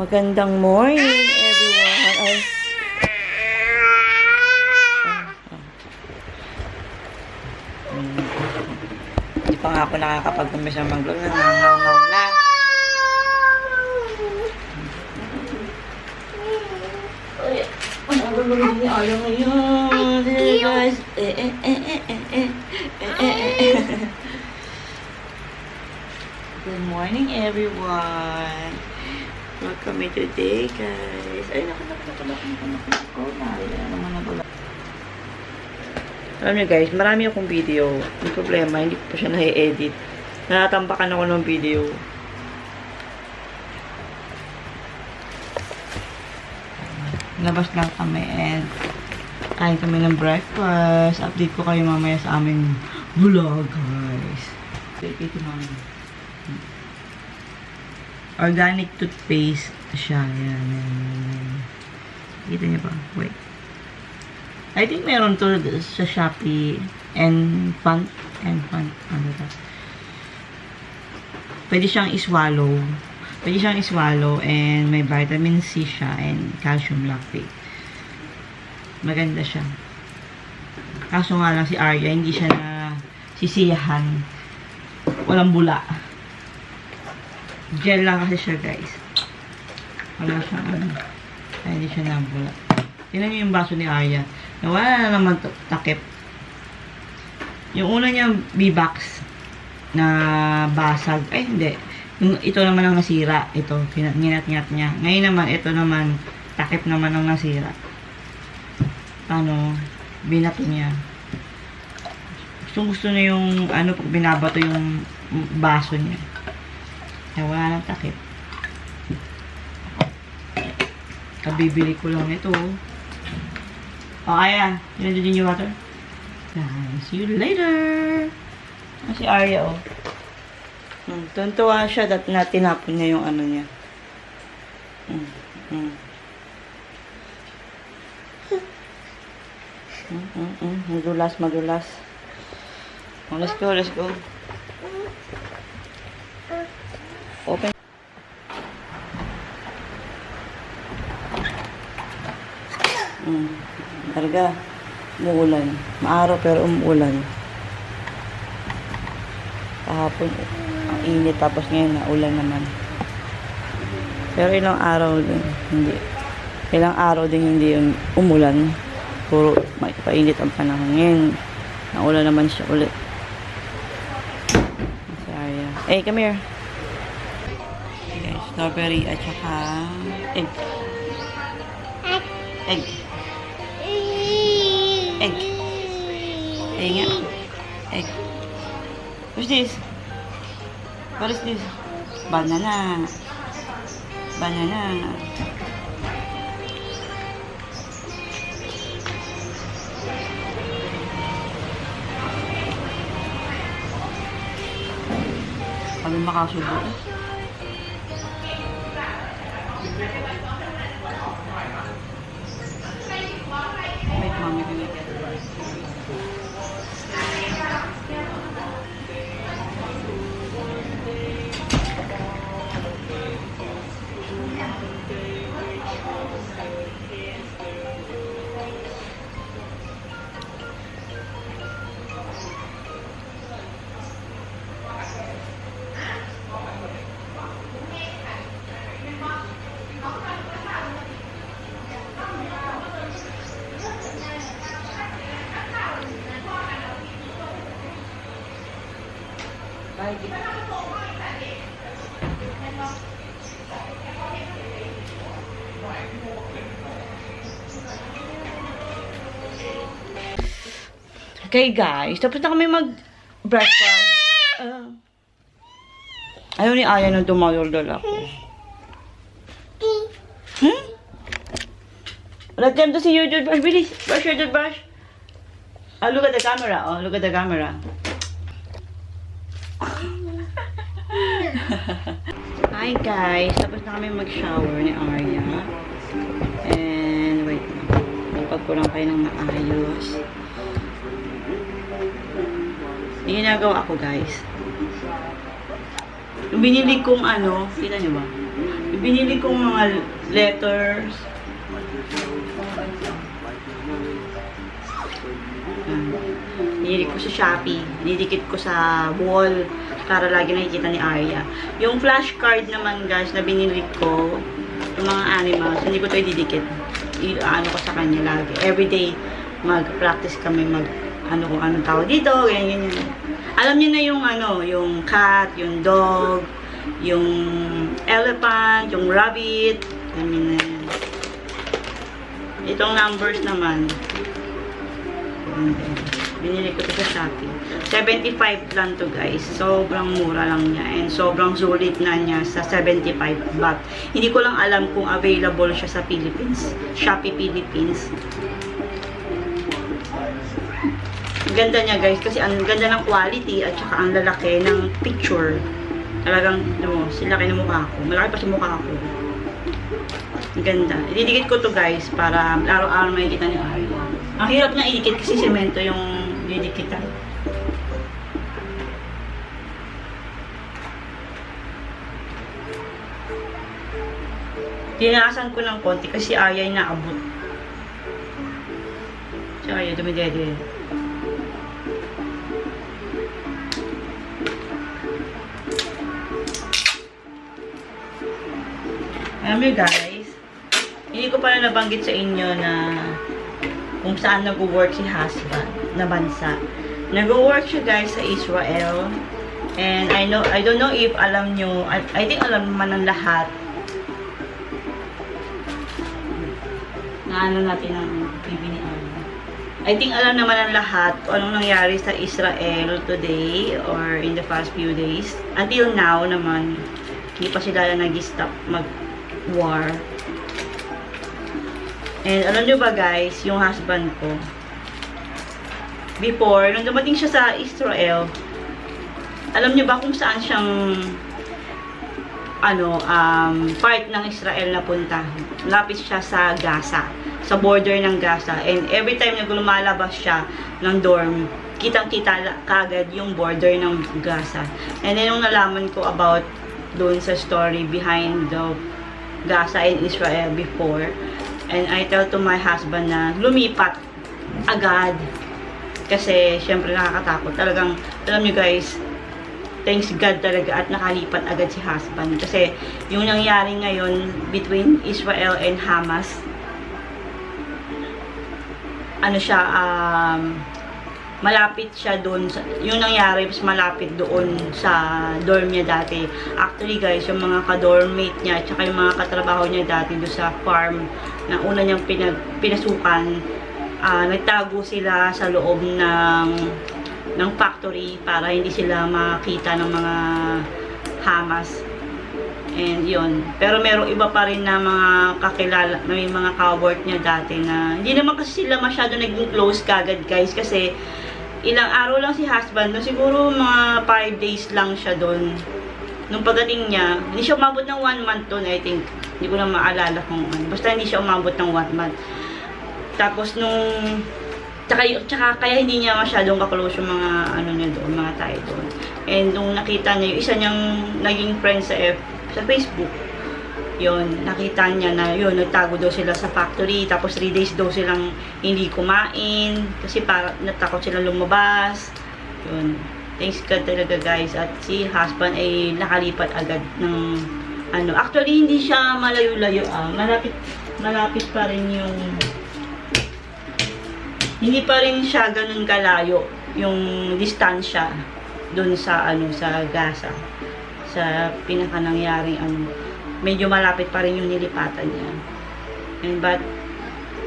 Magandang morning, everyone. Ay. Hindi pa nga ako nakakapag-umpisa mag-vlog. Nangangaw na. Ay, ayaw ngayon. Hey, guys. Good morning, everyone. Welcome me today, guys. Ay, naku. Alam niyo, guys, marami akong video. Yung problema, hindi ko pa siya na-edit. Natatambakan ako ng video. Labas lang kami and kain kami ng breakfast. Update ko kayo mamaya sa aming vlog, guys. Ito mami. Organic toothpaste siya. Yan. Kita niyo ba? Wait. I think meron to sa Shopee and Fun. Ano to? Pwede siyang iswallow. And may vitamin C siya and calcium lactate. Maganda siya. Kaso nga lang si Arya, hindi siya na sisiyahan. Walang bula. Gel lang kasi siya, guys. Wala siyang ano. Kaya hindi siya nabula. Tingnan niyo yung baso ni Arya. Nawala na naman takip. Yung una niyang B-box na basag. Ay, hindi. Ito naman ang nasira. Ito, nginat-ngat niya. Ngayon naman, ito naman, takip naman ang nasira. Ano, binato niya. Gusto niya yung, ano, pag binabato yung baso niya. Kaya wala nang takip. Kabibili ko lang ito. Oh, ayan. Yun din yung water. See you later. Si Arya, oh. Tuntua siya na tinapon niya yung ano niya. Madulas. Oh, let's go. Open. Talaga, umuulan. Maaraw pero umuulan. Kahapon, ang init, tapos ngayon naulan naman. Pero ilang araw din hindi yung umulan. Puro painit ang panahon. Ngayon, naulan naman siya ulit. Si Arya. Hey, come here. Okay, strawberry at saka egg. Egg. What's this? What is this? Banana. Kami makasubo. Wait, mami. Okay, guys. Tapos na kami mag-breakfast. Ayaw ni Aya nang dumayol-dol ako. Let them to see your toothbrush. Bilis. Brush your toothbrush. Look at the camera. Oh, look at the camera. Hi, guys. Tapos na kami mag-shower ni Arya. And, wait. Magpagkulang kayo ng maayos. Yung ginagawa ko, guys. Yung binili kong ano, kita nyo ba? Yung binili kong mga letters. Binili ko sa Shopee. Nidikit ko sa wall para lagi nakikita ni Arya. Yung flashcard naman guys na binili ko, yung mga animals, hindi ko ito ididikit. Ano ko sa kanya lagi. Everyday, mag-practice kami ano kung anong tawag dito, ganyan. Alam niyo na yung ano, yung cat, yung dog, yung elephant, yung rabbit, ganyan na yan. Itong numbers naman, binili ko ito sa Shopee. 75 lang to guys. Sobrang mura lang niya. And sobrang sulit na niya sa 75 baht. Hindi ko lang alam kung available siya sa Philippines. Shopee Philippines. Ang ganda niya guys. Kasi ang ganda ng quality at saka ang lalaki ng picture. Talagang, ano mo, silaki ng mukha ko. Malaki pa sa mukha ko. Ang ganda. Ididikit ko to guys para araw-araw makikita niyo. Ang hirap na idikit kasi semento yung didikitan. Tinaasan ko ng konti kasi Arya ay naabot. Si Arya dumidede. Alam niyo guys, hindi ko pala nabanggit sa inyo na kung saan nag-work si husband na bansa. Nag-work siya guys sa Israel. And I don't know if alam nyo, I think alam naman ng lahat na ano natin ang TV ni Arya. I think alam naman ng lahat kung anong nangyari sa Israel today or in the past few days. Until now naman, hindi pa sila nag-stop mag-war. And alam nyo ba guys, yung husband ko, before, nung dumating siya sa Israel, alam nyo ba kung saan siyang part ng Israel na punta? Lapit siya sa Gaza, sa border ng Gaza. And every time na lumalabas siya ng dorm, kitang-kita kagad yung border ng Gaza. And then nung nalaman ko about doon sa story behind the Gaza and Israel before, and I tell to my husband na lumipat agad. Kasi, syempre, nakakatakot. Talagang, alam nyo guys, thanks God talaga at nakalipat agad si husband. Kasi, yung nangyari ngayon between Israel and Hamas, ano siya, malapit siya doon. Yung nangyari, mas malapit doon sa dorm niya dati. Actually guys, yung mga ka-dormmate niya, tsaka yung mga katrabaho niya dati doon sa farm na una niyang pinasukan, nagtago sila sa loob ng factory para hindi sila makita ng mga Hamas. And yun. Pero merong iba pa rin na mga kakilala, may mga ka-work niya dati na hindi naman kasi sila masyado naging close kagad guys, kasi ilang araw lang si husband, no? Siguro mga 5 days lang siya doon. Nung pagdating niya, hindi siya umabot ng 1 month doon, I think. Hindi ko na maalala kung ano. Basta hindi siya umabot ng 1 month. Tapos nung tsaka kaya hindi niya masyadong kaklose yung mga ano niya doon, mga tayo doon. And nung nakita niya yung isa niyang naging friend sa Facebook, yun, nakita niya na yun, nagtago daw sila sa factory, tapos 3 days daw silang hindi kumain kasi para natakot silang lumabas. Yun, thanks God talaga guys, at si husband ay nakalipat agad ng ano, actually hindi siya malayo-layo, malapit pa rin yung, hindi pa rin siya ganun kalayo yung distansya dun sa ano, sa Gaza, sa pinaka nangyaring ano, medyo malapit pa rin yung nilipatan niya. And but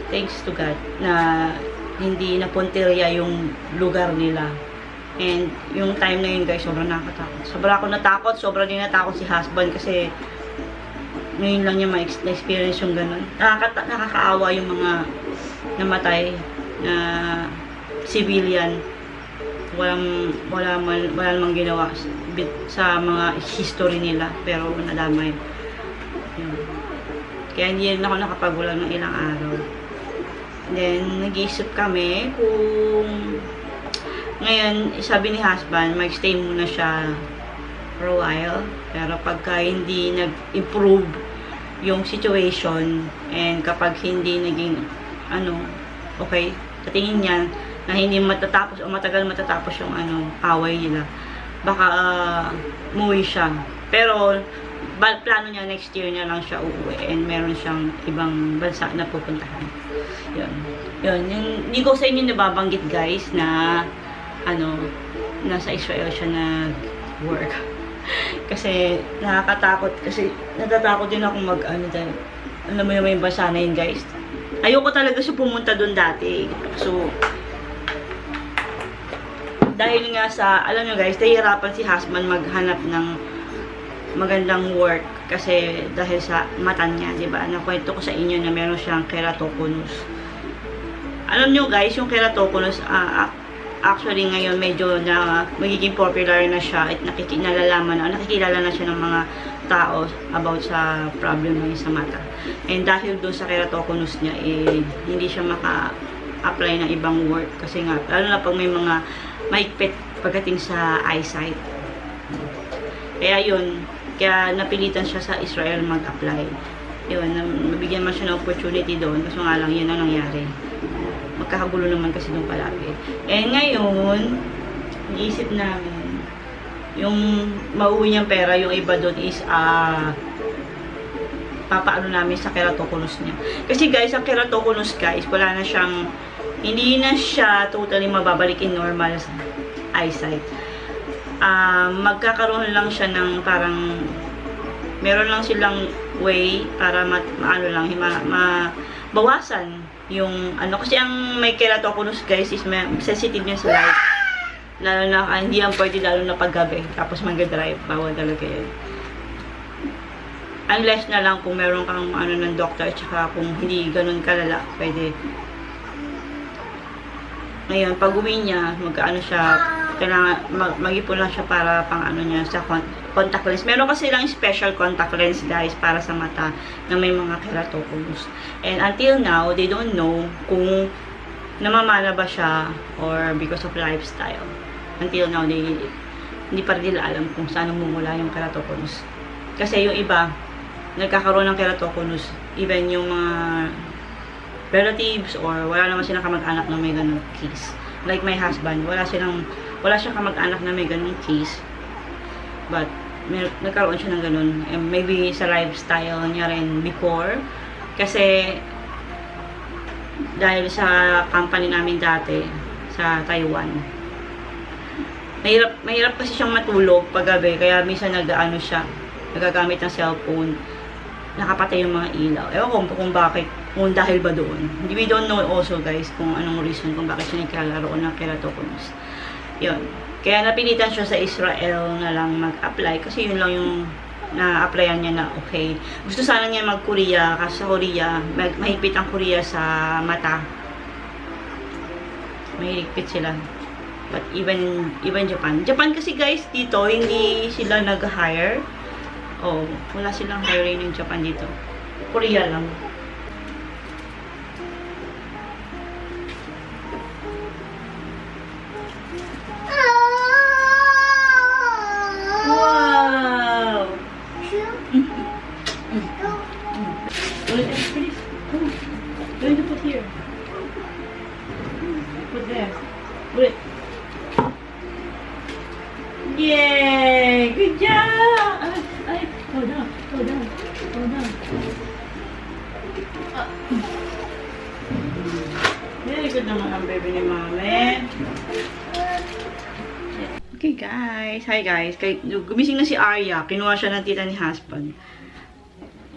thanks to God na hindi napuntirya yung lugar nila. And yung time na yun guys, sobrang nakatakot. Sobrang ako natakot, sobrang din natakot si husband kasi ngayon lang niya ma-experience yung ganun. Nakakaawa yung mga namatay na civilian. Wala namang ginawa sa mga history nila, pero nadamay. Kaya hindi rin ako nakapagulong ng ilang araw. Then, nag-iisip kami kung ngayon, sabi ni husband, mag-stay muna siya for a while. Pero pagka hindi nag-improve yung situation, and kapag hindi naging, okay, sa tingin niya, na hindi matatapos o matagal matatapos yung away nila, baka umuwi siya. Pero plano niya next year na lang siya uuwi, and meron siyang ibang bansa na pupuntahan. Yun. Hindi ko sa inyo nababanggit, guys, na nasa Israel siya nag-work. Kasi nakakatakot, kasi natatakot din ako dahil alam mo naman yung bansa na yun, guys. Ayoko talaga siya pumunta doon dati. So dahil nga sa, alam nyo guys, nahihirapan si husband maghanap ng magandang work kasi dahil sa mata niya, diba? Nakwento ko sa inyo na meron siyang keratoconus. Alam nyo guys, yung keratoconus, actually ngayon medyo na magiging popular na siya at nakikilala na siya ng mga tao about sa problem niya sa mata. And dahil doon sa keratoconus niya, hindi siya maka-apply ng ibang work kasi nga, lalo na pag may mga mahigpit pagdating sa eyesight. Kaya yun, kaya napilitan siya sa Israel mag-apply. Yun, nabigyan man siya ng opportunity doon, kaso nga lang yun ang nangyari. Magkakagulo naman kasi doon palagi. And ngayon, iisip namin, yung mauwi niyang pera, yung iba doon is, papaano namin sa keratoconus niya. Kasi guys, ang keratoconus guys, wala na siyang, hindi na siya totally mababalik in normal eyesight. Magkakaroon lang siya ng parang, meron lang silang way para mabawasan yung kasi ang may keratoconus guys is sensitive niya sa light. Lalo na, hindi yan pwede lalo na paggabi. Tapos mag-drive, bawal talaga yan. Unless na lang kung meron kang ng doctor, tsaka kung hindi ganun kalala, pwede. Ngayon, pag uwi niya, kailangan mag-ipon lang siya para pang niya sa contact lens. Meron kasi lang special contact lens guys para sa mata na may mga keratoconus. And until now, they don't know kung namamana ba siya or because of lifestyle. Until now, hindi pa rin nila alam kung saan mumula yung keratoconus. Kasi yung iba, nagkakaroon ng keratoconus, even yung mga relatives or wala naman silang kamag-anak na may ganung case. Like my husband, wala siyang kamag-anak na may ganung case. But nagkaroon siya ng ganun. Maybe sa lifestyle niya rin before. Kasi dahil sa company namin dati sa Taiwan, mahirap kasi siyang matulog paggabi, kaya minsan siya, nagagamit ng cellphone, nakapatay yung mga ilaw. Ewan ko kung bakit, kung dahil ba doon. We don't know also guys kung anong reason kung bakit siya nagkakaroon ng keratoconus. Yun. Kaya napilitan siya sa Israel na lang mag-apply kasi yun lang yung na-applyan niya na okay. Gusto sana niya mag-Korea kasi sa Korea, mahigpit ang Korea sa mata. Mahigpit sila. But even Japan. Japan kasi guys dito, hindi sila nag-hire. Wala silang hiring ng Japan dito. Korea lang. Wow! Going to put here. Put there. Put it. Yay! Good job! Hold on. Very good naman ang baby ni Mami. Okay guys, hi guys. Gumising na si Arya. Kinuha siya ng tita ni husband.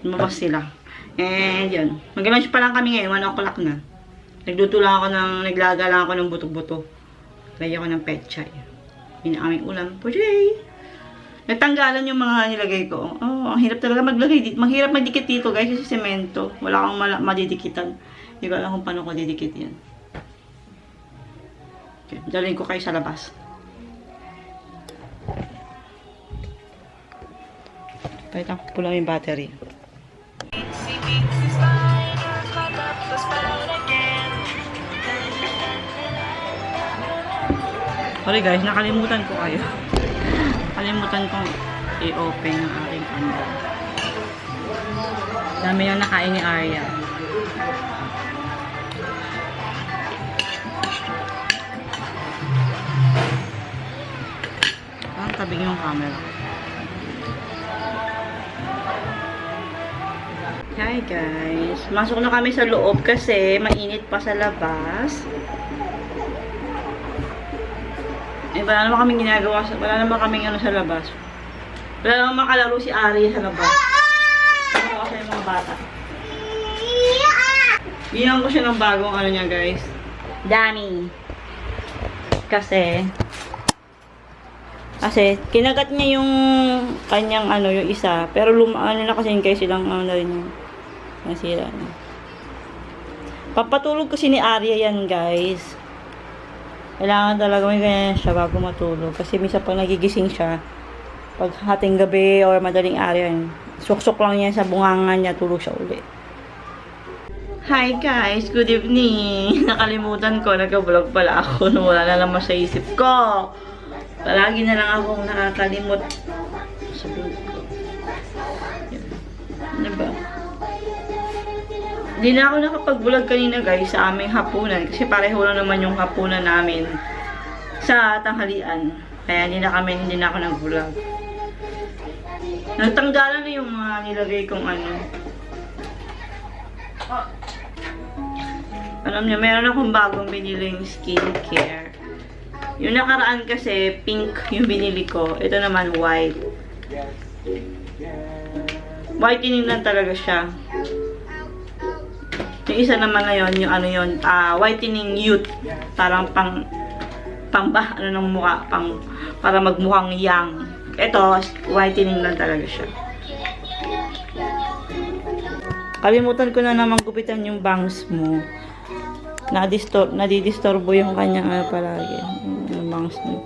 Lumabas sila. And yun. Mag-lunch pa lang kami ngayon. 1 o'clock na. Naglaga lang ako ng buto-buto. Lagyan ko ng pechay. Yun ang aming ulam for today. Natanggalan yung mga nilagay ko. Ang hirap talaga maglagay dito. Mahirap magdikit dito guys kasi semento. Wala akong madidikitan. Hindi ko alam kung paano ko didikit yan. Okay, dalhin ko kayo sa labas. Palitan ko lang yung battery. Sorry guys, nakalimutan ko kayo. Nakalimutan kong i-open yung aking candle. Dami yung nakain ni Arya. Parang tabing yung camera. Hi guys! Masok na kami sa loob kasi mainit pa sa labas. Eh, wala naman kaming ginagawa. Wala naman kaming ano sa labas. Wala naman makalaro si Ari sa labas. Ano kasi yung mga bata. Bilang ko siya ng bagong ano niya guys. Dami. Kasi kinagat niya yung kanyang ano, yung isa. Pero ano na kasi guys, silang ano na rin yung nasira na. Papatulog kasi ni Arya yan guys. Kailangan talaga may ganyan siya bago matulog. Kasi minsan pag nagigising siya, pag hating gabi or madaling araw, suksok lang niya sa bungangan niya, tulog siya ulit. Hi guys! Good evening! Nakalimutan ko, nag-vlog pala ako. Wala na naman sa isip ko. Palagi na lang akong nakakalimot. Sabihin ko. Ano ba? Hindi na ako nakapag-vlog kanina guys sa aming hapunan. Kasi pareho lang naman yung hapunan namin sa tanghalian. Kaya hindi na ako nag-vlog. Nagtanggalan na yung mga nilagay kong ano. Alam niyo, meron akong bagong biniling skincare. Yung nakaraan kasi, pink yung binili ko. Ito naman, white. Whitening lang talaga siya. Yung isa naman na yun, yung ano yun, whitening youth. Parang ano ng mukha, para magmukhang young. Ito, whitening lang talaga siya. Kalimutan ko na naman gupitan yung bangs mo. Nadidisturbo yung kanyang ano palagi. Yung bangs mo.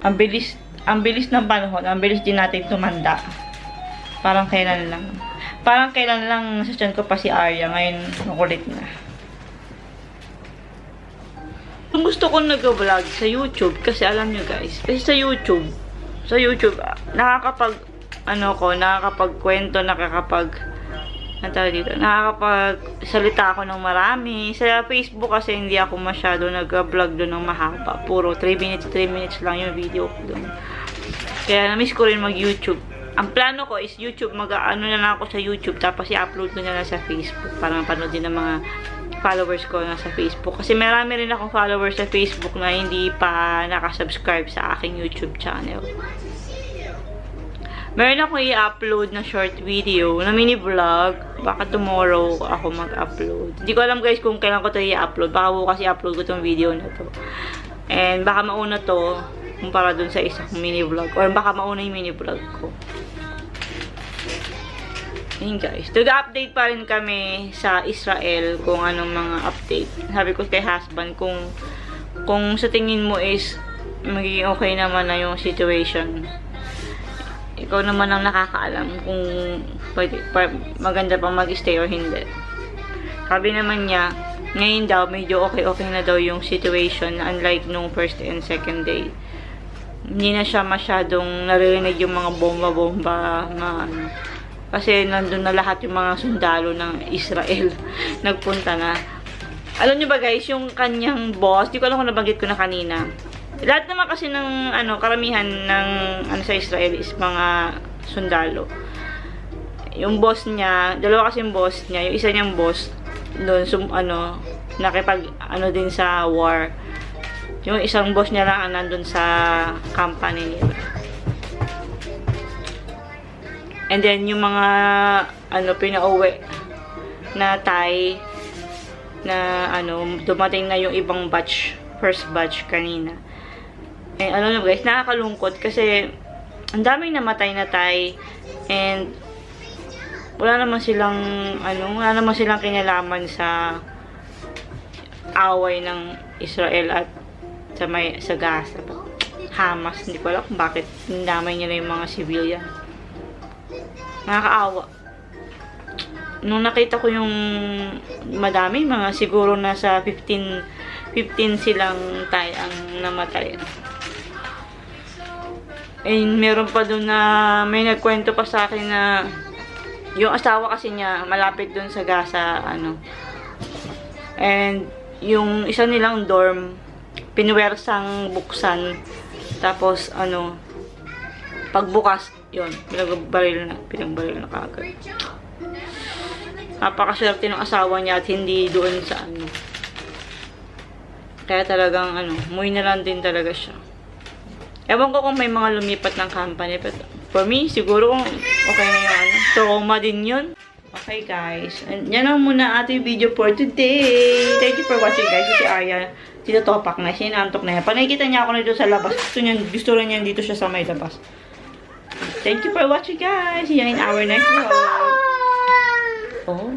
Ang bilis ng panahon, ang bilis din natin tumanda. Parang kailan lang sa tiyan ko pa si Arya, ngayon makulit na. Kung gusto ko nag-vlog sa YouTube, kasi alam nyo guys, kasi sa YouTube, nakakapagkwento, nakakapagsalita ako ng marami. Sa Facebook kasi hindi ako masyado nag-vlog doon ng mahaba. Puro 3 minutes lang yung video ko doon. Kaya na-miss ko rin mag-YouTube. Ang plano ko is YouTube, mag-ano na lang ako sa YouTube, tapos i-upload ko na lang sa Facebook para mapanood din ng mga followers ko na sa Facebook. Kasi marami rin akong followers sa Facebook na hindi pa nakasubscribe sa aking YouTube channel. Meron akong i-upload na short video, na mini vlog. Baka tomorrow ako mag-upload. Hindi ko alam guys kung kailan ko ito i-upload. Baka bukas i-upload ko itong video na to. And baka mauna to kumpara dun sa isang mini vlog. Or baka mauna yung mini vlog ko. Ayun guys. Nag-update pa rin kami sa Israel kung anong mga update. Sabi ko kay husband kung sa tingin mo is magiging okay naman na yung situation. Ikaw naman ang nakakaalam kung maganda pang mag-stay or hindi. Sabi naman niya, ngayon daw, medyo okay na daw yung situation, unlike nung first and second day. Hindi na siya masyadong naririnig yung mga bomba-bomba na ano. Kasi nandun na lahat yung mga sundalo ng Israel. Nagpunta na. Alam nyo ba guys, yung kanyang boss, di ko alam kung nabanggit ko na kanina. Lahat naman kasi ng karamihan ng sa Israel is mga sundalo. Yung boss niya, dalawa kasi yung boss niya, yung isa niyang boss doon nakipag din sa war. Yung isang boss niya lang nandun sa company nila. And then yung mga pinauwi na Thai na dumating na yung ibang batch, first batch kanina. Eh, alam nyo guys, nakakalungkot kasi ang daming namatay na Thai and wala naman silang kinalaman sa away ng Israel at sa Gaza. Hamas, hindi ko alam kung bakit damay nila yung mga civilian. Nakakaawa. Nung nakita ko yung madami, mga siguro nasa 15 silang ang namatay. And meron pa doon na may nagkwento pa sa akin na yung asawa kasi niya malapit doon sa Gaza, and yung isa nilang dorm pinuwersang buksan, tapos pagbukas yun, pinagbaril na kagad. Napakaswerte ng asawa niya at hindi doon sa kaya talagang umuwi na lang din talaga siya. Ewan ko kung may mga lumipat ng company, but for me, siguro okay na yung trauma din yun. Okay guys, and yan lang muna ating video for today. Thank you for watching guys. Si Arya, tinatopak na, sinantok na yan. Pag nakikita niya ako na dito sa labas, gusto rin niya dito siya sa may labas. Thank you for watching guys. See you in our next vlog. Oh.